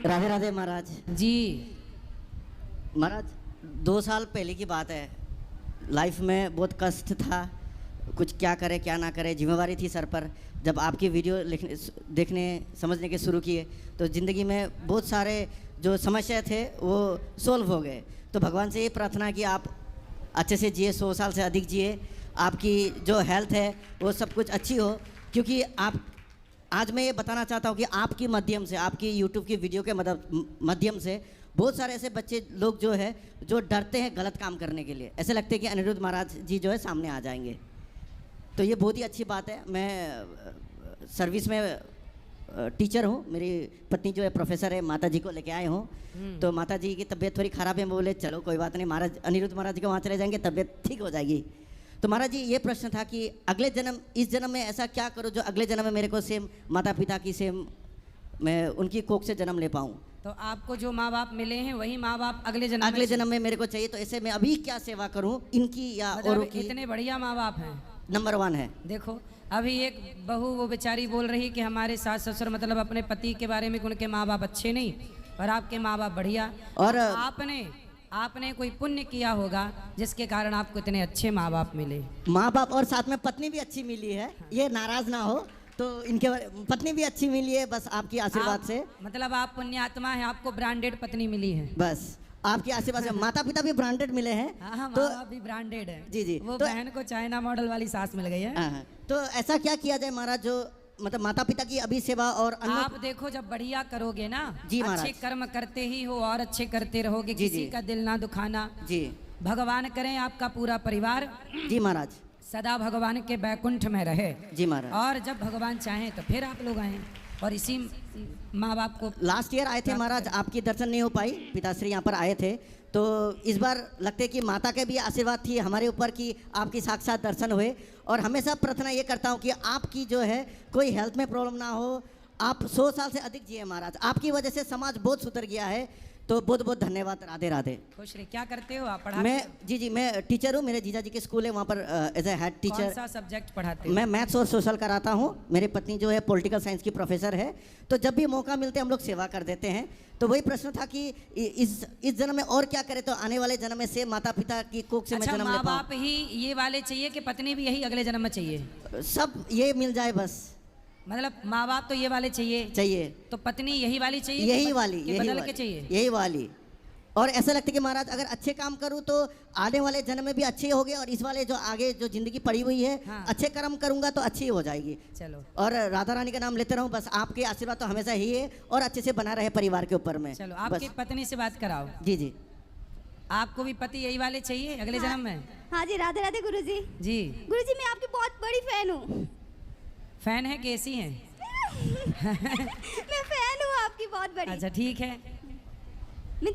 राधे राधे महाराज जी। महाराज 2 साल पहले की बात है। लाइफ में बहुत कष्ट था, कुछ क्या करे क्या ना करे, जिम्मेवारी थी सर पर। जब आपकी वीडियो देखने समझने के शुरू किए तो ज़िंदगी में बहुत सारे जो समस्या थे वो सोल्व हो गए। तो भगवान से ये प्रार्थना कि आप अच्छे से जिए, 100 साल से अधिक जिए, आपकी जो हेल्थ है वो सब कुछ अच्छी हो। क्योंकि आप आज मैं ये बताना चाहता हूँ कि आपकी माध्यम से, आपकी यूट्यूब की वीडियो के माध्यम से बहुत सारे ऐसे बच्चे लोग जो है जो डरते हैं गलत काम करने के लिए, ऐसे लगते हैं कि अनिरुद्ध महाराज जी जो है सामने आ जाएंगे। तो ये बहुत ही अच्छी बात है। मैं सर्विस में टीचर हूँ, मेरी पत्नी जो है प्रोफेसर है, माता जी को लेके आए हूँ। तो माता जी की तबीयत थोड़ी ख़राब है, मैं बोले चलो कोई बात नहीं, महाराज अनिरुद्ध महाराज जी के वहाँ चले जाएंगे, तबीयत ठीक हो जाएगी। तो महाराज जी ये प्रश्न था कि अगले जन्म, इस जन्म में ऐसा क्या करूँ जो अगले जन्म में मेरे को सेम माता पिता की सेम मैं उनकी कोख से जन्म ले पाऊँ। तो आपको जो माँ बाप मिले हैं वही माँ बाप अगले जन्म में मेरे को चाहिए। तो ऐसे मैं अभी क्या सेवा करूँ इनकी या औरों की? इतने बढ़िया माँ बाप हैं, नंबर 1 है। देखो अभी एक बहू वो बेचारी बोल रही कि हमारे सास ससुर मतलब अपने पति के बारे में उनके माँ बाप अच्छे नहीं और आपके माँ बाप बढ़िया। और आपने कोई पुण्य किया होगा जिसके कारण आपको इतने अच्छे माँ बाप मिले। माँ बाप और साथ में पत्नी भी अच्छी मिली है, ये नाराज ना हो। तो इनके पत्नी भी अच्छी मिली है, बस आपकी आशीर्वाद से। मतलब आप पुण्यात्मा है, आपको ब्रांडेड पत्नी मिली है, बस आपके आशीर्वाद से। माता पिता भी ब्रांडेड मिले हैं। हाँ, तो भी ब्रांडेड है। जी जी। वो बहन को चाइना मॉडल वाली सास मिल गई है। तो ऐसा क्या किया जाए महाराज जो मतलब माता पिता की अभी सेवा और आप देखो जब बढ़िया करोगे ना जी, अच्छे कर्म करते ही हो और अच्छे करते रहोगे, किसी का दिल ना दुखाना जी। भगवान करें आपका पूरा परिवार जी महाराज सदा भगवान के बैकुंठ में रहे जी महाराज। और जब भगवान चाहें तो फिर आप लोग आए और इसी माँ बाप को। लास्ट ईयर आए थे महाराज, आपकी दर्शन नहीं हो पाई, पिताश्री यहाँ पर आए थे। तो इस बार लगते कि माता के भी आशीर्वाद थी हमारे ऊपर कि आपकी साक्षात दर्शन हुए। और हमेशा प्रार्थना ये करता हूँ कि आपकी जो है कोई हेल्थ में प्रॉब्लम ना हो, आप 100 साल से अधिक जिए महाराज। आपकी वजह से समाज बहुत सुधर गया है। तो बहुत बहुत धन्यवाद। राधे राधे। खुश रहे। क्या करते हो आप? पढ़ाते? मैं जी मैं टीचर हूँ, मेरे जीजा जी के स्कूल है, वहाँ पर एज ए हेड टीचर। कौन सा सब्जेक्ट पढ़ाते हो? मैं मैथ्स और सोशल कराता हूँ। मेरी पत्नी जो है पॉलिटिकल साइंस की प्रोफेसर है। तो जब भी मौका मिलते हम लोग सेवा कर देते हैं। तो वही प्रश्न था कि इस जन्म में और क्या करें, तो आने वाले जन्म में से माता पिता की कोख से मैं जन्म ले पाऊं। माँ बाप ही ये वाले चाहिए कि पत्नी भी यही अगले जन्म में चाहिए? सब ये मिल जाए बस। मतलब माँ बाप तो ये वाले चाहिए तो पत्नी यही वाली चाहिए? यही वाली, बदल के चाहिए? यही वाली। और ऐसा लगता है कि महाराज अगर अच्छे काम करूं तो आने वाले जन्म में भी अच्छे हो गए, और इस वाले जो आगे जो जिंदगी पड़ी हुई है अच्छे कर्म करूंगा तो अच्छी हो जाएगी। चलो। और राधा रानी का नाम लेते रहूं, बस आपके आशीर्वाद तो हमेशा ही है और अच्छे से बना रहे परिवार के ऊपर में। चलो आपकी पत्नी से बात कराओ। जी जी। आपको भी पति यही वाले चाहिए अगले जन्म में? हाँ जी। राधे राधे गुरुजी। जी गुरुजी मैं आपकी बहुत बड़ी फैन हूँ। फैन है कैसी हैं? मैं फैन हूँ आपकी बहुत बड़ी। अच्छा ठीक है। मैं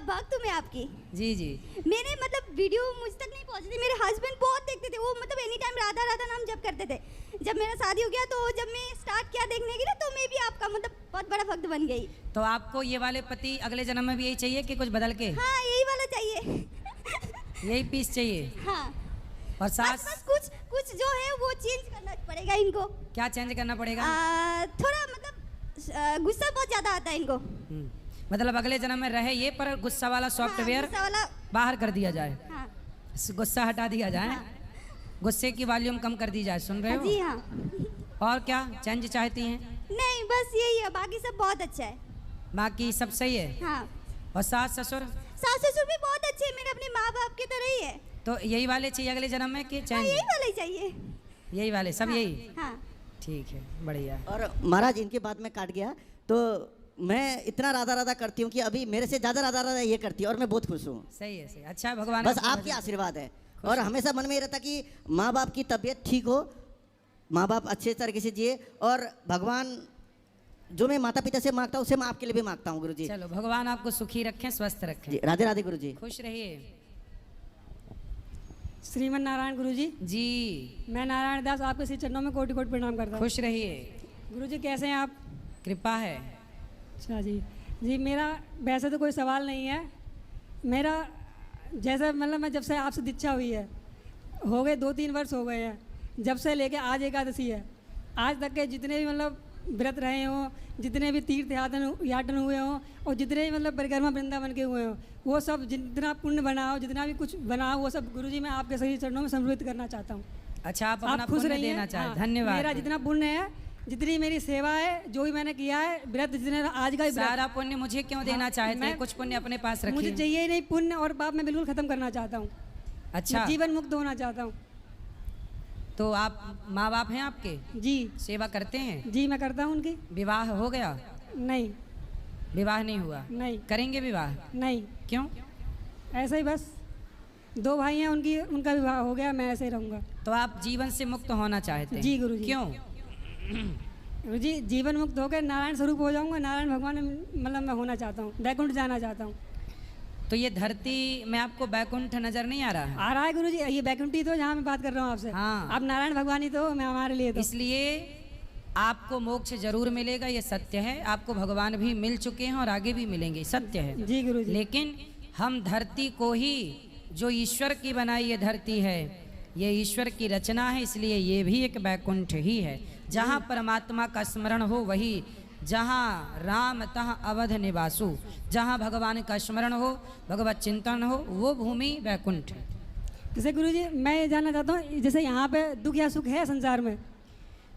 भक्त हूँ मैं आपकी। जी जी। मैंने मतलब वीडियो मुझ तक नहीं पहुँची थी, मेरे हस्बैंड बहुत देखते थे, वो मतलब एनी टाइम राधा राधा नाम जप करते थे। जब मेरा शादी हो गया तो जब मैं स्टार्ट किया देखने के लिए तो मैं भी आपका मतलब बहुत बड़ा भक्त बन गई। तो आपको ये वाले पति अगले जन्म में भी यही चाहिए कि कुछ बदल के? हाँ यही वाला चाहिए। यही पीस चाहिए? हाँ। और सास? बस कुछ जो है वो चेंज करना पड़ेगा इनको। क्या चेंज करना पड़ेगा? थोड़ा मतलब गुस्सा बहुत ज्यादा आता है इनको। मतलब अगले जन्म में रहे ये, पर गुस्सा वाला सॉफ्टवेयर बाहर कर दिया जाए। हाँ। गुस्सा हटा दिया जाए। हाँ। गुस्से की वॉल्यूम कम कर दी जाए। सुन रहे हो? जी हाँ। और क्या चेंज चाहती हैं? नहीं बस यही है, बाकी सब बहुत अच्छा है। बाकी सब सही है? हाँ। और सास ससुर? सास ससुर भी बहुत अच्छे हैं, मेरे अपने माँ बाप की तरह ही है। तो यही वाले चाहिए अगले जन्म में कि चेंज? यही वाले चाहिए। यही वाले सब? हाँ। यही? हाँ। ठीक है, बढ़िया। और महाराज इनके बाद में काट गया तो मैं इतना राधा राधा करती हूँ कि अभी मेरे से ज़्यादा राधा राधा ये करती है और मैं बहुत खुश हूँ। सही है, सही। अच्छा भगवान बस आपकी आशीर्वाद है। और हमेशा मन में ये रहता कि माँ बाप की तबीयत ठीक हो, माँ बाप अच्छे तरीके से जिए, और भगवान जो मैं माता पिता से मांगता हूँ उसे मैं आपके लिए भी मांगता हूँ गुरुजी। चलो भगवान आपको सुखी रखें, स्वस्थ रखें। राधे राधे गुरुजी। खुश रहिए। श्रीमन नारायण गुरुजी। जी। मैं नारायण दास आपके श्री चरणों में कोटि कोटि प्रणाम करता हूँ। खुश रहिए। गुरुजी कैसे हैं आप? कृपा है। अच्छा जी। जी मेरा वैसे तो कोई सवाल नहीं है। मेरा जैसे मतलब मैं जब से आपसे दीक्षा हुई है, हो गए 2-3 वर्ष हो गए हैं, जब से लेके आज एकादशी है, आज तक के जितने भी मतलब व्रत रहे हों, जितने भी तीर्थ यातन हुए हों और जितने भी मतलब परिक्रमा वृंदावन के हुए हों, वो सब जितना पुण्य बनाओ, जितना भी कुछ बनाओ, वो सब गुरुजी मैं आपके सही चरणों में समर्पित करना चाहता हूँ। अच्छा, आप अपना खुश पुण्य रहिए। देना चाहें। हाँ, धन्यवाद। मेरा जितना पुण्य है, जितनी मेरी सेवा है, जो भी मैंने किया है, व्रत जितने आज का ही व्रत, सारा पुण्य मुझे क्यों देना चाहते हैं? कुछ पुण्य अपने पास मुझे रखिए। चाहिए ही नहीं पुण्य और पाप, मैं बिल्कुल खत्म करना चाहता हूँ। अच्छा, मैं जीवन मुक्त होना चाहता हूँ। तो आप माँ बाप हैं आपके? जी सेवा करते हैं? जी मैं करता हूँ उनकी। विवाह हो गया? नहीं विवाह नहीं हुआ? नहीं करेंगे विवाह? नहीं, क्यों? ऐसे ही बस 2 भाई हैं, उनका विवाह हो गया, मैं ऐसे ही रहूँगा। तो आप जीवन से मुक्त होना चाहते हैं? जी गुरुजी। क्यों? गुरुजी जीवन मुक्त होकर नारायण स्वरूप हो जाऊँगा, नारायण भगवान मतलब मैं होना चाहता हूँ, वैकुंठ जाना चाहता हूँ। तो ये धरती में आपको बैकुंठ नजर नहीं आ रहा है? आ रहा है गुरुजी, ये वैकुंठी तो जहाँ मैं बात कर रहा हूँ आपसे। हाँ। आप नारायण भगवान ही तो, मैं हमारे लिए तो। इसलिए आपको मोक्ष जरूर मिलेगा, ये सत्य है। आपको भगवान भी मिल चुके हैं और आगे भी मिलेंगे, सत्य है। जी गुरुजी। लेकिन हम धरती को ही, जो ईश्वर की बनाई ये धरती है, ये ईश्वर की रचना है, इसलिए ये भी एक बैकुंठ ही है। जहाँ परमात्मा का स्मरण हो वही, जहाँ राम तहाँ अवध निवासु, जहाँ भगवान का स्मरण हो, भगवत चिंतन हो, वो भूमि बैकुंठ है। जैसे गुरुजी मैं ये जानना चाहता हूँ, जैसे यहाँ पे दुख या सुख है संसार में?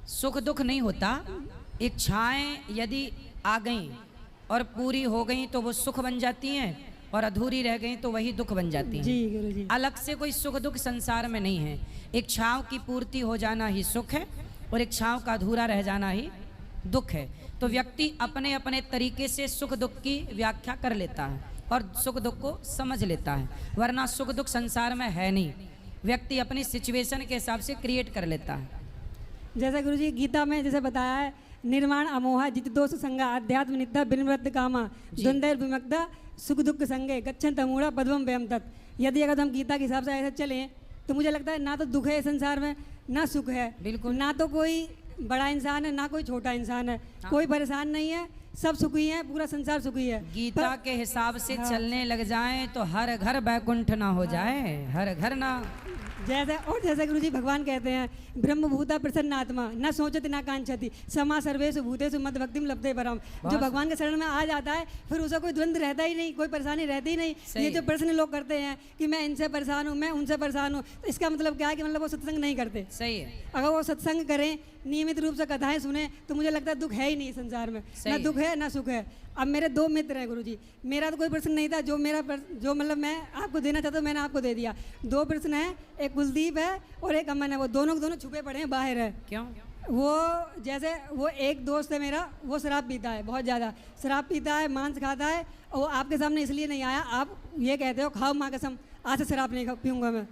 सुख दुख नहीं होता। इच्छाएं यदि आ गईं और पूरी हो गईं तो वो सुख बन जाती हैं, और अधूरी रह गईं तो वही दुख बन जाती हैं। जी गुरुजी। अलग से कोई सुख दुख संसार में नहीं है। इच्छाओं की पूर्ति हो जाना ही सुख है और इच्छाओं का अधूरा रह जाना ही दुख है। तो व्यक्ति अपने अपने तरीके से सुख दुख की व्याख्या कर लेता है और सुख दुख को समझ लेता है, वरना सुख दुख संसार में है नहीं। व्यक्ति अपनी सिचुएशन के हिसाब से क्रिएट कर लेता है। जैसे गुरुजी गीता में जैसे बताया है, निर्माण अमोहा जित दोष संगा अध्यात्म नित्या बिनवृत्त कामा द्वंद्व विमुक्ता सुख दुख संगे गच्छन्त मूढ़ा पद्मम व्यम तत्। यदि अगर हम गीता के हिसाब से ऐसे चलें तो मुझे लगता है ना तो दुख है संसार में, ना सुख है। बिल्कुल। ना तो कोई बड़ा इंसान है, ना कोई छोटा इंसान है। कोई परेशान नहीं है, सब सुखी है, पूरा संसार सुखी है। गीता के हिसाब से चलने लग जाएं तो हर घर बैकुंठ ना हो जाए, हर घर ना। जैसे गुरुजी भगवान कहते हैं, ब्रह्मभूता प्रसन्नात्मा न सोचति न कांक्षति समा सर्वेषु भूतेषु मद भक्तिम लब्धे परम। जो भगवान के शरण में आ जाता है फिर उसे कोई द्वंद्व रहता ही नहीं, कोई परेशानी रहती ही नहीं। ये जो प्रश्न लोग करते हैं कि मैं इनसे परेशान हूँ, मैं उनसे परेशान हूँ, तो इसका मतलब क्या है कि मतलब वो सत्संग नहीं करते। सही है। अगर वो सत्संग करें, नियमित रूप से कथाएं सुने, तो मुझे लगता है दुख है ही नहीं संसार में, ना दुख है ना सुख है। अब मेरे 2 मित्र हैं गुरुजी, मेरा तो कोई प्रश्न नहीं था, जो मतलब मैं आपको देना चाहता हूँ मैंने आपको दे दिया। 2 प्रश्न हैं, एक कुलदीप है और एक अमन है। वो दोनों छुपे पड़े हैं, बाहर है। क्यों? वो एक दोस्त है मेरा, वो शराब पीता है, बहुत ज़्यादा शराब पीता है, मांस खाता है, और वो आपके सामने इसलिए नहीं आया, आप ये कहते हो खाओ माँ कसम आज से शराब नहीं पीऊँगा मैं।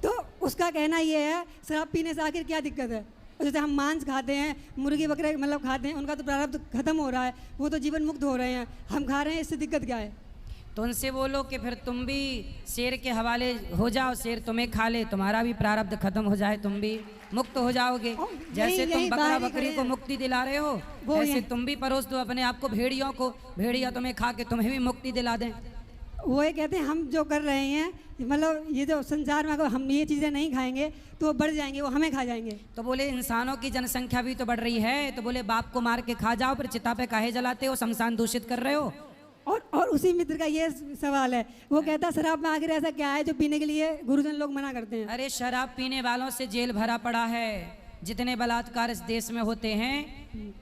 तो उसका कहना ये है शराब पीने से आखिर क्या दिक्कत है। जैसे हम मांस खाते हैं, मुर्गी बकरे मतलब खाते हैं, उनका तो प्रारब्ध खत्म हो रहा है, वो तो जीवन मुक्त हो रहे हैं, हम खा रहे हैं, इससे दिक्कत क्या है? तो उनसे बोलो कि फिर तुम भी शेर के हवाले हो जाओ, शेर तुम्हें खा ले, तुम्हारा भी प्रारब्ध खत्म हो जाए, तुम भी मुक्त हो जाओगे। जैसे तुम बकरा बकरी को मुक्ति दिला रहे हो, ऐसे तुम भी परोस दो अपने आप को भेड़ियों को, भेड़िया तुम्हें खा के तुम्हें भी मुक्ति दिला दें। वो ये कहते हैं हम जो कर रहे हैं, मतलब ये जो संसार में अगर हम ये चीज़ें नहीं खाएंगे तो वो बढ़ जाएंगे, वो हमें खा जाएंगे। तो बोले इंसानों की जनसंख्या भी तो बढ़ रही है, तो बोले बाप को मार के खा जाओ, फिर चिता पे काहे जलाते हो, शमशान दूषित कर रहे हो। और उसी मित्र का ये सवाल है, वो कहता शराब में आखिर ऐसा क्या है जो पीने के लिए गुरुजन लोग मना करते हैं? अरे शराब पीने वालों से जेल भरा पड़ा है। जितने बलात्कार इस देश में होते हैं,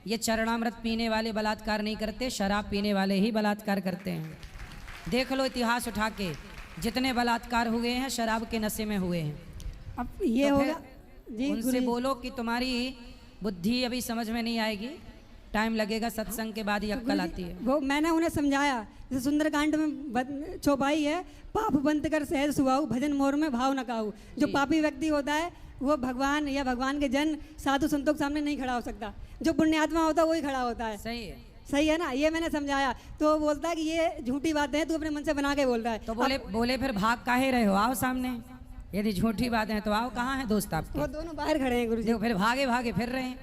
ये चरणामृत पीने वाले बलात्कार नहीं करते, शराब पीने वाले ही बलात्कार करते हैं। देख लो इतिहास उठा के, जितने बलात्कार हुए हैं शराब के नशे में हुए हैं। अब ये तो होगा जी, उनसे बोलो कि तुम्हारी बुद्धि अभी समझ में नहीं आएगी, टाइम लगेगा, सत्संग के बाद ही अक्कल आती है। वो मैंने उन्हें समझाया, जैसे सुंदरकांड में चौपाई है, पाप बंद कर सहज सुहाऊ भजन मोर में भाव न काऊ। जो पापी व्यक्ति होता है वो भगवान या भगवान के जन साधु संतों के सामने नहीं खड़ा हो सकता, जो पुण्यात्मा होता है वही खड़ा होता है। सही है ना, ये मैंने समझाया। तो वो बोलता है कि ये झूठी बातें हैं, तू अपने मन से बना के बोल रहा है। तो बोले फिर भाग काहे रहे हो, आओ सामने, यदि झूठी बातें हैं तो आओ। कहाँ है दोस्त आपके? वो दोनों बाहर खड़े हैं गुरुजी। देखो फिर भागे फिर रहे हैं,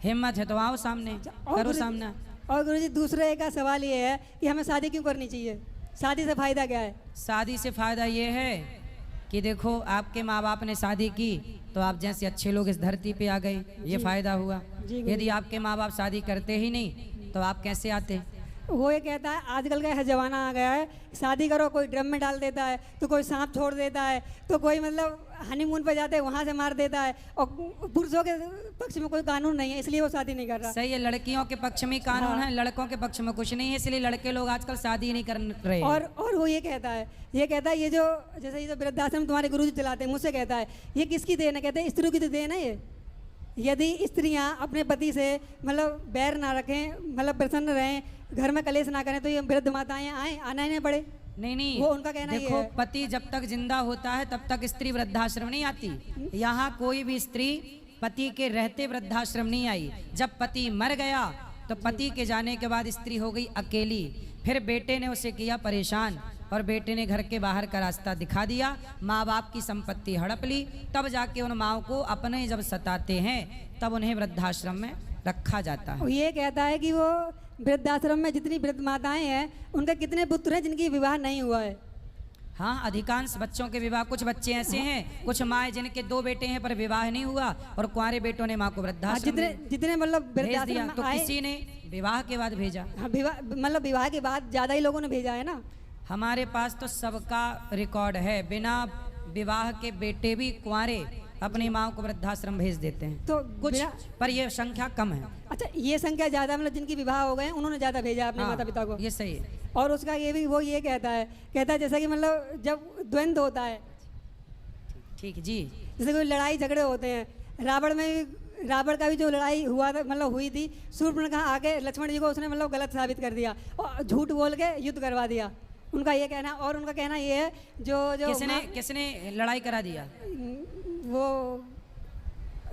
हिम्मत है तो आओ सामने, करो सामना। और गुरुजी दूसरे का सवाल ये है कि हमें शादी क्यों करनी चाहिए, शादी से फायदा क्या है? शादी से फायदा ये है कि देखो आपके माँ बाप ने शादी की तो आप जैसे अच्छे लोग इस धरती पे आ गए, ये फायदा हुआ। यदि आपके माँ बाप शादी करते ही नहीं तो आप कैसे आते? वो ये कहता है आजकल का ऐसा जमाना आ गया है, शादी करो कोई ड्रम में डाल देता है, तो कोई सांप छोड़ देता है, तो कोई मतलब हनीमून पे जाते हैं वहाँ से मार देता है, और पुरुषों के पक्ष में कोई कानून नहीं है इसलिए वो शादी नहीं कर रहा। सही है, लड़कियों के पक्ष में कानून है, लड़कों के पक्ष में कुछ नहीं है, इसलिए लड़के लोग आजकल शादी नहीं कर रहे। और वो ये कहता है ये जो जैसे ये जो वृद्धाश्रम तुम्हारे गुरुजी चलाते हैं, मुझसे कहता है ये किसकी देन है? कहते हैं स्त्रियों की तो देन है ये। यदि स्त्रियां अपने पति से मतलब बैर ना रखें, मतलब प्रसन्न रहें, घर में कलेश ना करें, तो ये वृद्ध माताएं आना ही नहीं पड़े। नहीं वो उनका कहना देखो, ये है। पति जब तक जिंदा होता है तब तक स्त्री वृद्धाश्रम नहीं आती। यहाँ कोई भी स्त्री पति के रहते वृद्धाश्रम नहीं आई। जब पति मर गया तो पति के जाने के बाद स्त्री हो गई अकेली। फिर बेटे ने उसे किया परेशान और बेटे ने घर के बाहर का रास्ता दिखा दिया, माँ बाप की संपत्ति हड़प ली, तब जाके उन माओ को अपने जब सताते हैं तब उन्हें वृद्धाश्रम में रखा जाता है। ये कहता है कि वो वृद्धाश्रम में जितनी वृद्ध माताएं हैं उनके कितने पुत्र हैं जिनकी विवाह नहीं हुआ है। हाँ, अधिकांश बच्चों के विवाह, कुछ बच्चे ऐसे हैं, कुछ माएँ जिनके 2 बेटे हैं पर विवाह नहीं हुआ और कुंवारे बेटों ने माँ को वृद्धाश्रम जितने मतलब भेज वृद्धाश्रम दिया, में तो आए, किसी ने विवाह के बाद भेजा। हाँ, मतलब विवाह के बाद ज्यादा ही लोगों ने भेजा है ना। हमारे पास तो सबका रिकॉर्ड है, बिना विवाह के बेटे भी कुंवारे अपनी माँ को वृद्धाश्रम भेज देते हैं। तो कुछ पर ये संख्या कम है। अच्छा, ये संख्या ज्यादा मतलब जिनकी विवाह हो गए हैं उन्होंने ज्यादा भेजा अपने हाँ, माता पिता को। ये सही है। और उसका ये भी वो ये कहता है जैसा कि मतलब जब द्वंद्व होता है, ठीक जी, जैसे कोई लड़ाई झगड़े होते हैं, रावण का भी जो लड़ाई हुआ था मतलब हुई थी, शूर्पणखा आके लक्ष्मण जी को उसने मतलब गलत साबित कर दिया और झूठ बोल के युद्ध करवा दिया। उनका ये कहना, और उनका कहना ये है जो किसने लड़ाई करा दिया? वो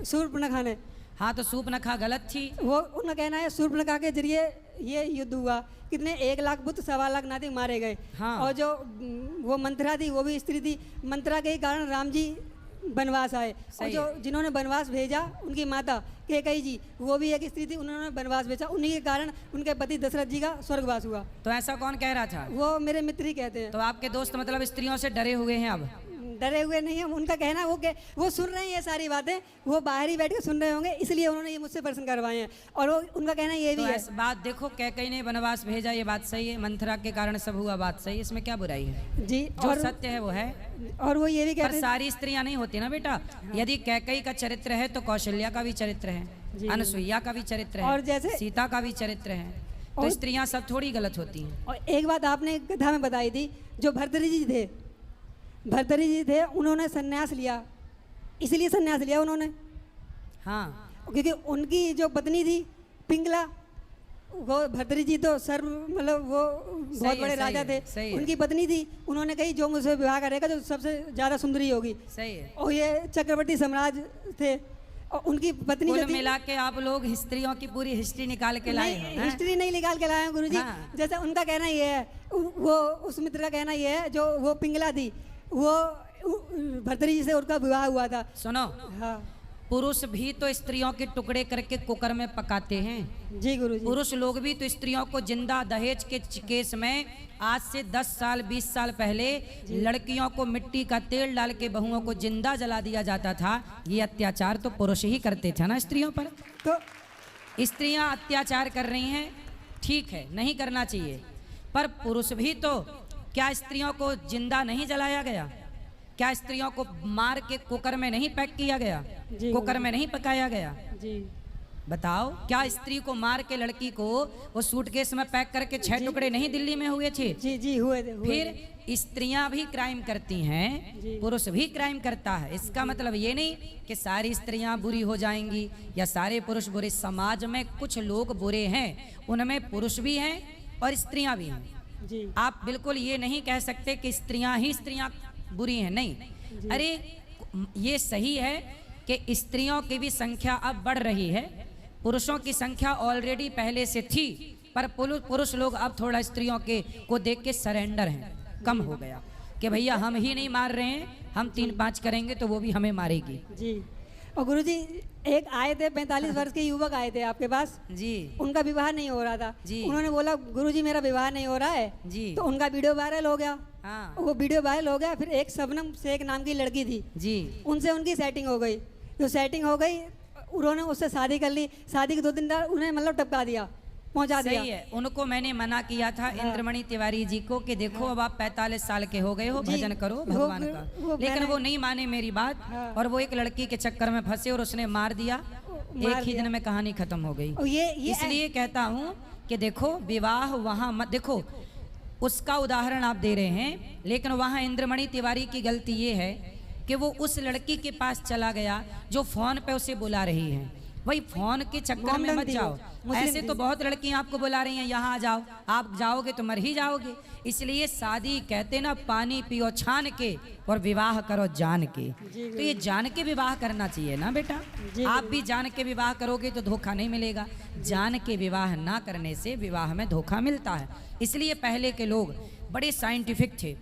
शूर्पणखा ने। हाँ, तो शूर्पणखा गलत थी। वो उनका कहना है शूर्पणखा के जरिए ये युद्ध हुआ, कितने 1 लाख बुत 1.25 लाख नाती मारे गए। हाँ। और जो वो मंत्रा थी वो भी स्त्री थी, मंत्रा के ही कारण राम जी बनवास आए। और जो जिन्होंने बनवास भेजा उनकी माता कैकेयी जी, वो भी एक स्त्री थी, उन्होंने बनवास भेजा, उन्हीं के कारण उनके पति दशरथ जी का स्वर्गवास हुआ। तो ऐसा कौन कह रहा था? वो मेरे मित्र ही कहते हैं। तो आपके दोस्त मतलब स्त्रियों से डरे हुए हैं? अब डरे हुए नहीं है, उनका कहना है वो सुन रहे हैं ये सारी बातें, वो बाहर ही बैठ के सुन रहे होंगे, इसलिए उन्होंने ये मुझसे प्रश्न करवाए हैं। और वो उनका कहना ये भी तो है। बात देखो, कैकेयी ने वनवास भेजा, ये बात सही है, मंथरा के कारण सब हुआ, बात सही है, इसमें क्या बुराई है? जी, जो सत्य है वो है। और वो ये भी कहते पर हैं, सारी स्त्रियां नहीं होती ना बेटा। यदि कैकेयी का चरित्र है तो कौशल्या का भी चरित्र है, अनसुईया का भी चरित्र है, और जैसे सीता का भी चरित्र है। तो स्त्रियां सब थोड़ी गलत होती हैं। और एक बात आपने कथा में बताई थी, जो भर्तृहरि जी थे उन्होंने सन्यास लिया, इसलिए सन्यास लिया उन्होंने। हाँ, क्योंकि उनकी जो पत्नी थी पिंगला, वो भर्तृहरि जी तो मतलब वो बहुत बड़े राजा थे, उनकी पत्नी थी, उन्होंने कही जो मुझसे विवाह करेगा जो सबसे ज्यादा सुंदरी होगी। सही है। और ये चक्रवर्ती सम्राट थे, और उनकी पत्नी कुल मिला के आप लोग स्त्रियों की पूरी हिस्ट्री निकाल के लाए हैं। हिस्ट्री नहीं निकाल के लाए हैं गुरुजी। हाँ। जैसे उनका कहना ये है, वो उस मित्र का कहना ये है, जो वो पिंगला थी, वो भर्तृहरि जी से उनका विवाह हुआ था। सुनो, हाँ पुरुष भी तो स्त्रियों के टुकड़े करके कुकर में पकाते हैं। जी गुरुजी। पुरुष लोग भी तो स्त्रियों को जिंदा दहेज के केस में आज से 10 साल 20 साल पहले लड़कियों को मिट्टी का तेल डाल के बहुओं को जिंदा जला दिया जाता था। ये अत्याचार तो पुरुष ही करते थे ना स्त्रियों पर। तो स्त्रियां अत्याचार कर रही हैं, ठीक है, नहीं करना चाहिए, पर पुरुष भी तो, क्या स्त्रियों को जिंदा नहीं जलाया गया? क्या स्त्रियों को मार के कुकर में नहीं पैक किया गया? कुकर में नहीं पकाया गया? जी बताओ, क्या स्त्री को मार के लड़की को वो सूटकेस में पैक करके 6 टुकड़े नहीं दिल्ली में हुए थे? जी हुए थे। फिर स्त्रियां भी क्राइम करती हैं, पुरुष भी क्राइम करता है। इसका मतलब ये नहीं कि सारी स्त्रियां बुरी हो जाएंगी या सारे पुरुष बुरे। समाज में कुछ लोग बुरे हैं, उनमें पुरुष भी हैं और स्त्रियां भी हैं। जी। आप बिल्कुल ये नहीं कह सकते कि स्त्रियां बुरी हैं, नहीं। अरे ये सही है कि स्त्रियों की भी संख्या अब बढ़ रही है, पुरुषों की संख्या ऑलरेडी पहले से थी, पर पुरुष लोग अब थोड़ा स्त्रियों के को देख के सरेंडर हैं, कम हो गया कि भैया हम ही नहीं मार रहे हैं, हम 3-5 करेंगे तो वो भी हमें मारेगी। जी। और गुरुजी एक आए थे 45 वर्ष के युवक आए थे आपके पास जी, उनका विवाह नहीं हो रहा था जी। उन्होंने बोला गुरुजी मेरा विवाह नहीं हो रहा है जी। तो उनका वीडियो वायरल हो गया। हाँ वो वीडियो वायरल हो गया। फिर एक शबनम शेख नाम की लड़की थी जी, उनसे उनकी सेटिंग हो गई। जो सेटिंग हो गई उन्होंने उससे शादी कर ली। शादी के 2 दिन बाद उन्हें मतलब टपका दिया, पहुंचा दिया। सही है। उनको मैंने मना किया था इंद्रमणि तिवारी जी को कि देखो अब आप 45 साल के हो गए हो, जी, भजन करो भगवान का, लेकिन मैंने- वो नहीं माने मेरी बात हाँ। और वो एक लड़की के चक्कर में फंसे और उसने मार दिया। मार एक ही दिया। दिन में कहानी खत्म हो गई। और ये इसलिए कहता हूँ कि देखो विवाह वहाँ मत देखो, उसका उदाहरण आप दे रहे हैं, लेकिन वहाँ इंद्रमणि तिवारी की गलती ये है कि वो उस लड़की के पास चला गया जो फोन पे उसे बुला रही है। वही फोन के चक्कर में मोमडन मत थी जाओ। वो, मुस्लिम ऐसे थी। तो बहुत लड़कियां आपको बुला रही हैं यहाँ आ जाओ, आप जाओगे तो मर ही जाओगे। इसलिए शादी कहते ना पानी पियो छान के और विवाह करो जान के। तो ये जान के विवाह करना चाहिए ना बेटा। आप भी जान के विवाह करोगे तो धोखा नहीं मिलेगा। जान के विवाह ना करने से विवाह में धोखा मिलता है। इसलिए पहले के लोग बड़े साइंटिफिक थे।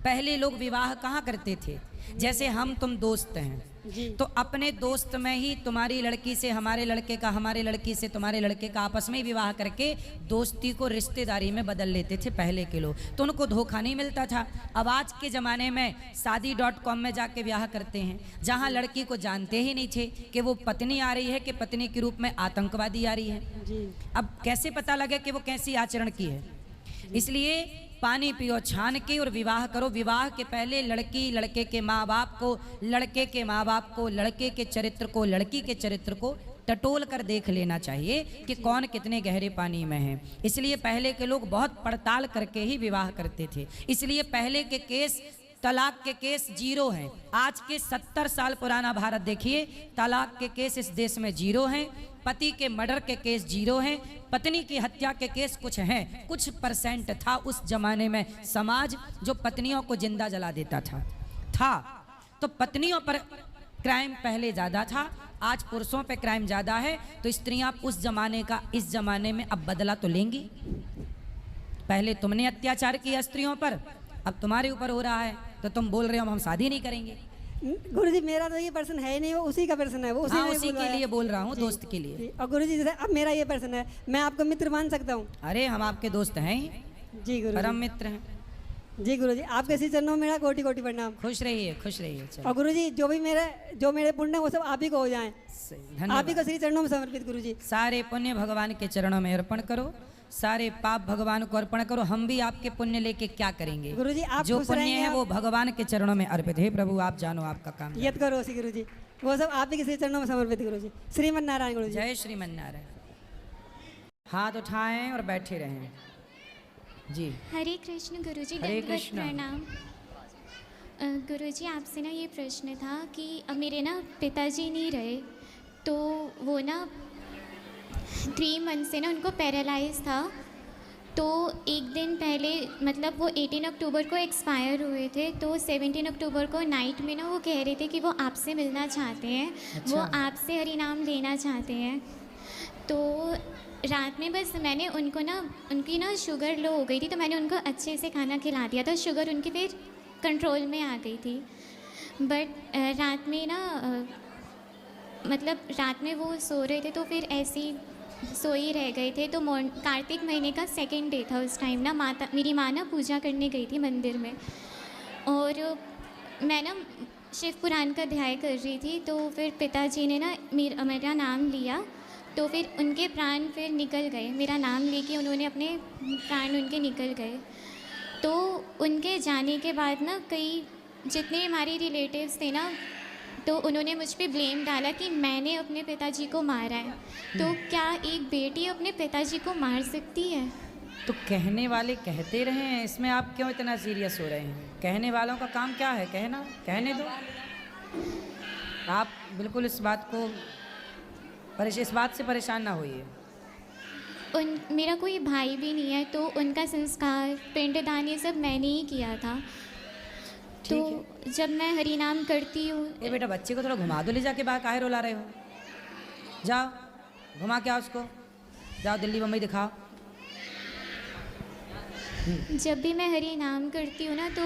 पहले लोग विवाह कहाँ करते थे, जैसे हम तुम दोस्त हैं तो अपने दोस्त में ही तुम्हारी लड़की से हमारे लड़के का, हमारे लड़की से तुम्हारे लड़के का आपस में ही विवाह करके दोस्ती को रिश्तेदारी में बदल लेते थे पहले के लोग, तो उनको धोखा नहीं मिलता था। अब आज के ज़माने में शादी.com में जाके ब्याह करते हैं, जहां लड़की को जानते ही नहीं थे कि वो पत्नी आ रही है कि पत्नी के रूप में आतंकवादी आ रही है। अब कैसे पता लगे कि वो कैसी आचरण की है। इसलिए पानी पियो छान के और विवाह करो। विवाह के पहले लड़की लड़के के माँ बाप को, लड़के के माँ बाप को, लड़के के चरित्र को, लड़की के चरित्र को टटोल कर देख लेना चाहिए कि कौन कितने गहरे पानी में है। इसलिए पहले के लोग बहुत पड़ताल करके ही विवाह करते थे। इसलिए पहले के केस, तलाक के केस 0 हैं। आज के 70 साल पुराना भारत देखिए, तलाक के केस इस देश में 0 हैं। पति के मर्डर के केस 0 हैं। पत्नी की हत्या के केस कुछ हैं, कुछ परसेंट था उस जमाने में समाज जो पत्नियों को जिंदा जला देता था। तो पत्नियों पर क्राइम पहले ज़्यादा था, आज पुरुषों पे क्राइम ज़्यादा है। तो स्त्रियां उस जमाने का इस जमाने में अब बदला तो लेंगी। पहले तुमने अत्याचार किया स्त्रियों पर, अब तुम्हारे ऊपर हो रहा है, तो तुम बोल रहे हो हम शादी नहीं करेंगे। गुरुजी मेरा तो ये पर्सन है ही नहीं, वो उसी का पर्सन है। वो हाँ, ने उसी के बुलवाया। लिए बोल रहा हूँ, दोस्त के लिए। जी, और गुरुजी जैसे अब मेरा ये पर्सन है, मैं आपको मित्र मान सकता हूँ? अरे हम आपके दोस्त हैं ही, जी गुरु परम मित्र हैं। जी गुरुजी, आपके श्री चरणों में मेरा कोटि कोटि प्रणाम। खुश रहिए, खुश रहिए। चलो, और गुरुजी जो मेरे पुण्य है वो सब आप ही को हो जाएं। सही, आप ही धन्यवाद। को श्री चरणों में समर्पित गुरुजी। सारे पुण्य भगवान के चरणों में अर्पण करो, सारे पाप भगवान को अर्पण करो। हम भी आपके पुण्य लेके क्या करेंगे? गुरुजी आप जो खुश पुण्य रहेंगे, है आप- वो भगवान के चरणों में अर्पित है। प्रभु आप जानो आपका काम। यद करो सी गुरुजी, वो सब आप ही के श्री चरणों में समर्पित गुरुजी। श्रीमन नारायण गुरुजी। जय श्रीमन नारायण। हाथ उठाएं और बैठे रहें। जी, हरे कृष्ण गुरुजी, हरे दंडवत कृष्ण। प्रणाम। गुरुजी आपसे ना ये प्रश्न था कि अब मेरे ना पिताजी नहीं रहे, तो वो ना 3 मंथ से ना उनको पैरालाइज था। तो एक दिन पहले मतलब वो 18 अक्टूबर को एक्सपायर हुए थे, तो 17 अक्टूबर को नाइट में ना वो कह रहे थे कि वो आपसे मिलना चाहते हैं। वो आपसे हरि नाम लेना चाहते हैं। तो रात में बस मैंने उनको ना, उनकी ना शुगर लो हो गई थी, तो मैंने उनको अच्छे से खाना खिला दिया था। शुगर उनकी फिर कंट्रोल में आ गई थी। बट रात में ना मतलब रात में वो सो रहे थे, तो फिर ऐसे ही सोई रह गए थे। तो कार्तिक महीने का 2nd डे था उस टाइम ना। मेरी माँ ना पूजा करने गई थी मंदिर में, और मैं ना शिव पुराण का अध्याय कर रही थी। तो फिर पिताजी ने ना मेरा नाम लिया, तो फिर उनके प्राण फिर निकल गए। मेरा नाम लेके उन्होंने अपने प्राण उनके निकल गए। तो उनके जाने के बाद ना कई जितने हमारे रिलेटिव्स थे ना, तो उन्होंने मुझ पे ब्लेम डाला कि मैंने अपने पिताजी को मारा है। तो क्या एक बेटी अपने पिताजी को मार सकती है? तो कहने वाले कहते रहे हैं, इसमें आप क्यों इतना सीरियस हो रहे हैं? कहने वालों का काम क्या है? कहना, कहने दो। आप बिल्कुल इस बात से परेशान ना होइए। मेरा कोई भाई भी नहीं है, तो उनका संस्कार, पिंडदान, ये सब मैंने ही किया था। तो जब मैं हरि नाम करती हूँ। ये बेटा बच्चे को थोड़ा घुमा दो, ले जाके बाहर काहे रुला रहे हो? जाओ घुमा के आओ उसको, जाओ दिल्ली बम्बई दिखाओ। जब भी मैं हरि नाम करती हूँ ना, तो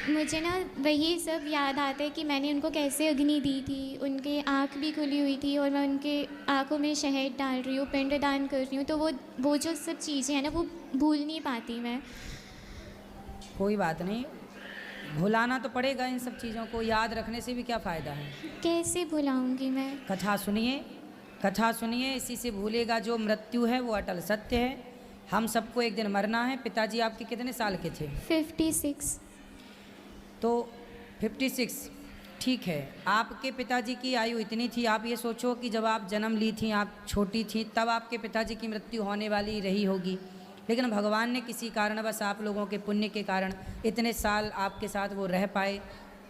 मुझे ना वही सब याद आता है कि मैंने उनको कैसे अग्नि दी थी। उनके आँख भी खुली हुई थी और मैं उनके आँखों में शहद डाल रही हूँ, पिंडदान कर रही हूँ। तो वो जो सब चीज़ें हैं ना, वो भूल नहीं पाती मैं। कोई बात नहीं, भुलाना तो पड़ेगा इन सब चीज़ों को, याद रखने से भी क्या फ़ायदा है। कैसे भुलाऊंगी मैं? कथा सुनिए, कथा सुनिए, इसी से भूलेगा। जो मृत्यु है वो अटल सत्य है, हम सबको एक दिन मरना है। पिताजी आपके कितने साल के थे? 56। तो 56, ठीक है। आपके पिताजी की आयु इतनी थी, आप ये सोचो कि जब आप जन्म ली थी, आप छोटी थी, तब आपके पिताजी की मृत्यु होने वाली रही होगी, लेकिन भगवान ने किसी कारणवश आप लोगों के पुण्य के कारण इतने साल आपके साथ वो रह पाए,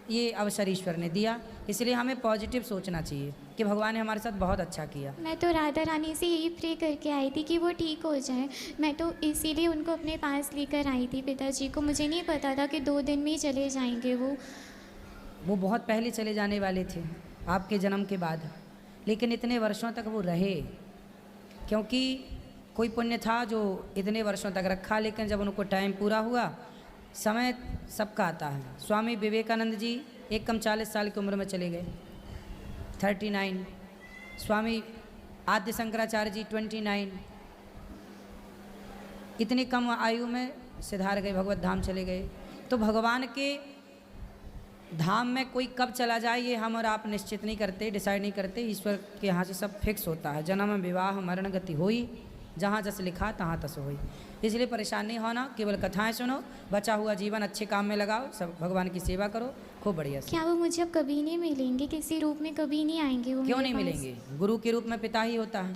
ये अवसर ईश्वर ने दिया। इसलिए हमें पॉजिटिव सोचना चाहिए कि भगवान ने हमारे साथ बहुत अच्छा किया। मैं तो राधा रानी से यही प्रे करके आई थी कि वो ठीक हो जाए। मैं तो इसीलिए उनको अपने पास लेकर आई थी पिताजी को। मुझे नहीं पता था कि 2 दिन में ही चले जाएंगे वो बहुत पहले चले जाने वाले थे आपके जन्म के बाद, लेकिन इतने वर्षों तक वो रहे, क्योंकि कोई पुण्य था जो इतने वर्षों तक रखा। लेकिन जब उनको टाइम पूरा हुआ, समय सबका आता है। स्वामी विवेकानंद जी एक कम 40 साल की उम्र में चले गए, 39। स्वामी आद्य शंकराचार्य जी 29, इतनी कम आयु में सिधार गए, भगवत धाम चले गए। तो भगवान के धाम में कोई कब चला जाए ये हम और आप निश्चित नहीं करते, डिसाइड नहीं करते। ईश्वर के यहाँ से सब फिक्स होता है। जन्म विवाह मरण गति होई, जहाँ जस लिखा तहाँ तस होई। इसलिए परेशान नहीं होना, केवल कथाएं सुनो, बचा हुआ जीवन अच्छे काम में लगाओ, सब भगवान की सेवा करो, खूब बढ़िया से। क्या वो मुझे अब कभी नहीं मिलेंगे? किसी रूप में कभी नहीं आएंगे वो? क्यों नहीं मिलेंगे? गुरु के रूप में पिता ही होता है।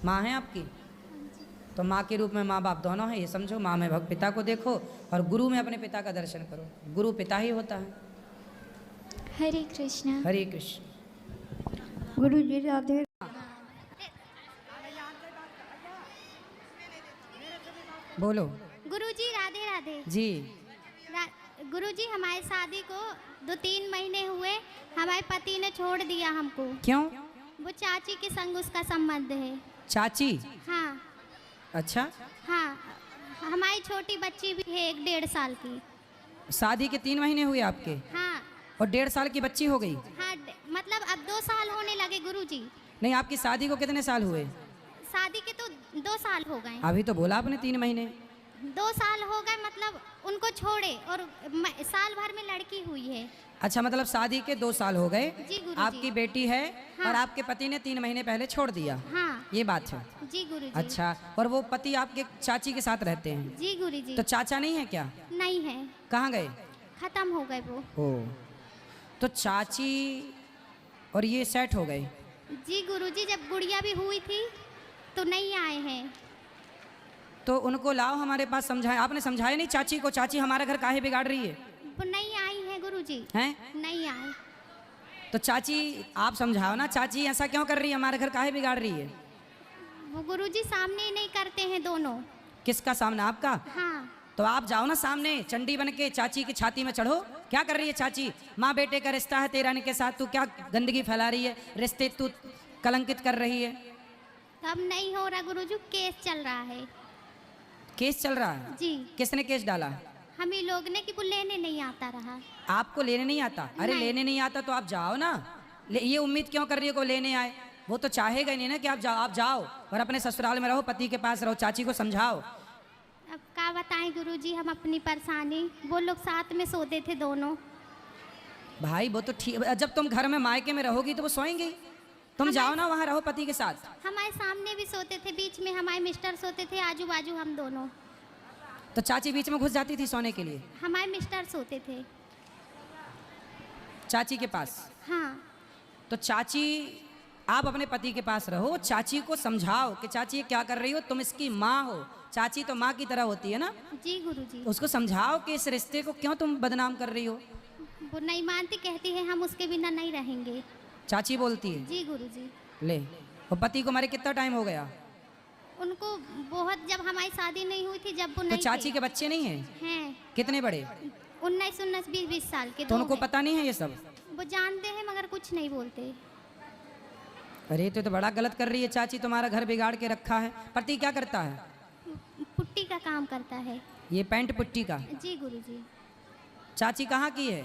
माँ है आपकी, तो माँ के रूप में माँ बाप दोनों हैं, ये समझो। माँ में पिता को देखो और गुरु में अपने पिता का दर्शन करो। गुरु पिता ही होता है। हरे कृष्णा। हरे कृष्ण। गुरु जी राधे। बोलो। गुरुजी राधे राधे जी। गुरुजी हमारी शादी को 2-3 महीने हुए, हमारे पति ने छोड़ दिया हमको। क्यों? वो चाची के संग उसका संबंध है। चाची? हाँ। अच्छा। हाँ, हमारी छोटी बच्ची भी है 1-1.5 साल की। शादी के 3 महीने हुए आपके? हाँ। और 1.5 साल की बच्ची हो गई? हाँ, मतलब अब 2 साल होने लगे गुरुजी। नहीं, आपकी शादी को कितने साल हुए? शादी के तो 2 साल हो गए। अभी तो बोला आपने 3 महीने। 2 साल हो गए, मतलब उनको छोड़े और साल भर में लड़की हुई है। अच्छा, मतलब शादी के 2 साल हो गए। जी गुरुजी। आपकी बेटी है। हाँ। और आपके पति ने 3 महीने पहले छोड़ दिया। हाँ। ये बात है। जी गुरुजी। अच्छा, और वो पति आपके चाची के साथ रहते हैं? जी गुरुजी। तो चाचा नहीं है क्या? नहीं है। कहाँ गए? खत्म हो गए वो। ओ, तो चाची और ये सेट हो गए? जी गुरुजी, जब गुड़िया भी हुई थी तो नहीं आए हैं। तो उनको लाओ हमारे पास, समझाए। आपने समझाया नहीं चाची को? चाची हमारा घर काहे बिगाड़ रही है? वो नहीं आई है गुरुजी। हैं? नहीं आए। तो चाची आप समझाओ ना, चाची ऐसा क्यों कर रही है, हमारे घर काहे बिगाड़ रही है? वो गुरुजी सामने नहीं करते हैं दोनों। किसका सामना? आपका? हाँ। तो आप जाओ ना सामने, चंडी बन के चाची की छाती में चढ़ो। क्या कर रही है चाची? माँ बेटे का रिश्ता है तेरा के साथ, तू क्या गंदगी फैला रही है, रिश्ते तू कलंकित कर रही है। तब नहीं हो रहा गुरुजी, केस चल रहा है। केस चल रहा है? जी। किसने केस डाला? हम ही लोग ने कि वो लेने नहीं आता रहा। आपको लेने नहीं आता? अरे नहीं। लेने नहीं आता तो आप जाओ ना। ये उम्मीद क्यों कर रही हो कि वो लेने आए? वो तो चाहेगा ही नहीं ना कि आप जाओ। आप जाओ और अपने ससुराल में रहो, पति के पास रहो, चाची को समझाओ। अब क्या बताएं गुरुजी हम अपनी परेशानी। वो लोग साथ में सोते थे दोनों। भाई वो तो ठीक, जब तुम घर में मायके में रहोगी तो वो सोएंगे। तुम जाओ ना वहाँ रहो पति के साथ। हमारे सामने भी सोते थे, बीच में हमारे मिस्टर सोते थे, आजू बाजू हम दोनों। तो चाची बीच में घुस जाती थी सोने के लिए? हमारे मिस्टर सोते थे चाची के पास? हाँ। तो चाची, आप अपने पति के पास रहो, चाची को समझाओ कि चाची ये क्या कर रही हो, तुम इसकी माँ हो। चाची तो माँ की तरह होती है ना? जी गुरुजी। उसको समझाओ कि इस रिश्ते को क्यों तुम बदनाम कर रही हो। वो नहीं मानती, कहती है हम उसके बिना नहीं रहेंगे। चाची बोलती है? जी गुरुजी। ले, और पति को मरे कितना टाइम हो गया? उनको बहुत, जब हमारी शादी नहीं हुई थी, जब वो तो नहीं चाची थे। के बच्चे नहीं हैं? हैं। कितने बड़े? 19, 20 साल के। तो दो उनको हैं। पता नहीं है ये सब? वो जानते हैं मगर कुछ नहीं बोलते। अरे तो बड़ा गलत कर रही है चाची, तुम्हारा घर बिगाड़ के रखा है। पति क्या करता है? पुट्टी का काम करता है। ये पैंट पुट्टी का? जी गुरुजी। चाची कहाँ की है?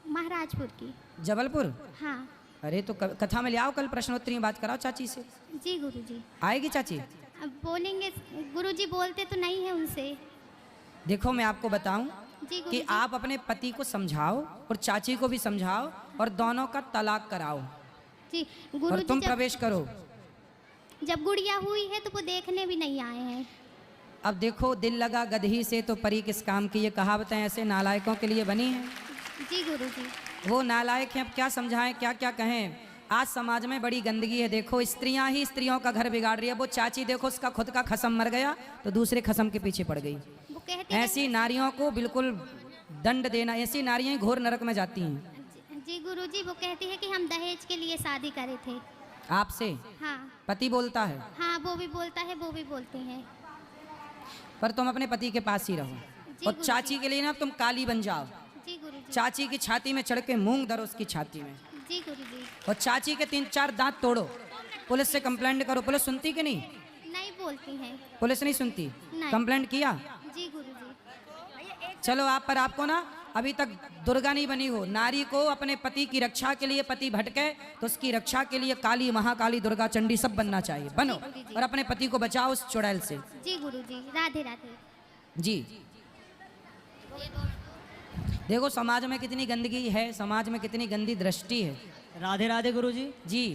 महाराजपुर की। जबलपुर? हाँ। अरे तो कथा में ले आओ, कल प्रश्नोत्तरी में बात कराओ चाची से। जी गुरुजी। आएगी चाची? अब बोलेंगे गुरुजी, बोलते तो नहीं है उनसे। देखो मैं आपको बताऊं जी गुरु कि जी। आप अपने पति को समझाओ और चाची को भी समझाओ और दोनों का तलाक कराओ जी और गुरु तुम जी, प्रवेश करो। जब गुड़िया हुई है तो वो देखने भी नहीं आए हैं। अब देखो, दिल लगा गदही से तो परी किस काम की, ये कहावतें ऐसे नालायकों के लिए बनी हैं। जी गुरु जी। वो नालायक हैं, अब क्या समझाएं, क्या क्या कहें। आज समाज में बड़ी गंदगी है। देखो, स्त्रियां ही स्त्रियों का घर बिगाड़ रही है। वो चाची देखो, उसका खुद का खसम मर गया तो दूसरे खसम के पीछे पड़ गई। वो कहती है ऐसी नारियों को बिल्कुल दंड देना, ऐसी नारियां ही घोर नरक में जाती हैं। जी गुरु जी, वो कहती है कि हम दहेज के लिए शादी करे थे। आपसे हाँ पति बोलता है, हाँ, वो भी बोलता है, वो भी बोलते हैं। पर तुम अपने पति के पास ही रहो और गुरु चाची के लिए ना तुम काली बन जाओ। जी गुरु जी। चाची की छाती में चढ़ के मूंग धरो उसकी छाती में जी गुरु जी। और चाची के 3-4 दांत तोड़ो। पुलिस से कंप्लेंट करो। पुलिस सुनती कि नहीं? नहीं बोलती हैं। पुलिस नहीं सुनती। नहीं। कंप्लेंट किया? जी गुरु जी। चलो, आप पर आपको ना अभी तक दुर्गा नहीं बनी हो। नारी को अपने पति की रक्षा के लिए, पति भटके तो उसकी रक्षा के लिए काली, महाकाली, दुर्गा, चंडी सब बनना चाहिए। बनो और अपने पति को बचाओ उस चुड़ैल से। जी गुरु जी। राधे राधे। जी। देखो समाज में कितनी गंदगी है, समाज में कितनी गंदी दृष्टि है। राधे राधे गुरुजी। जी।